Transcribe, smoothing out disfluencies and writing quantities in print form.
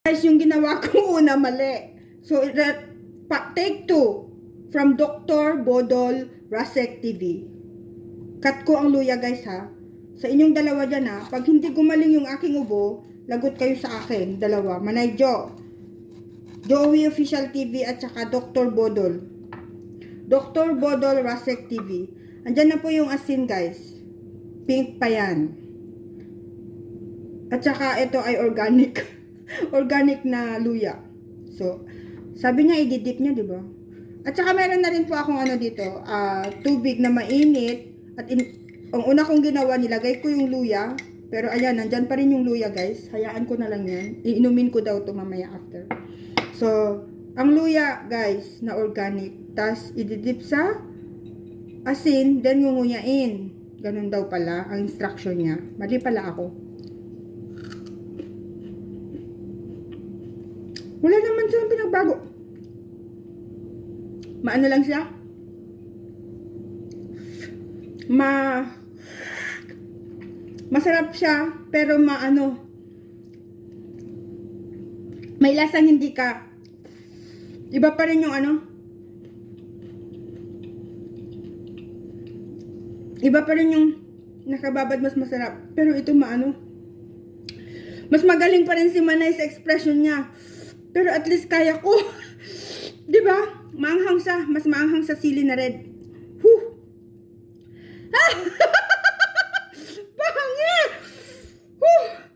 Guys, yung ginawa ko una mali. So, take 2 from Dr. Bodol Rasek TV. Cut ko ang luya guys ha. Sa inyong dalawa dyan ha. Pag hindi gumaling yung aking ubo, lagot kayo sa akin. Dalawa. Manay Jo. Joey Official TV at saka Dr. Bodol. Dr. Bodol Rasek TV. Andyan na po yung asin guys. Pink pa yan. At saka ito ay organic. Organic na luya. So, sabi niya i-dip niya, di ba? At saka meron na rin po akong ano dito, tubig na mainit. At ang una kong ginawa, nilagay ko yung luya. Pero ayan, nandyan pa rin yung luya guys. Hayaan ko na lang yan. Iinumin ko daw to mamaya after. So, ang luya guys, na organic. Tas, i-dip sa asin, then ngunguyain. Ganun daw pala ang instruction niya. Mali pala ako. Wala naman siyang pinagbago. Maano lang siya? Masarap siya, pero maano. May lasang hindi ka. Iba pa rin yung ano. Iba pa rin yung nakababad mas masarap. Pero ito maano. Mas magaling pa rin si Manay sa expression niya. Pero at least kaya ko. 'Di ba? Maanghang siya, mas maanghang sa sili na red.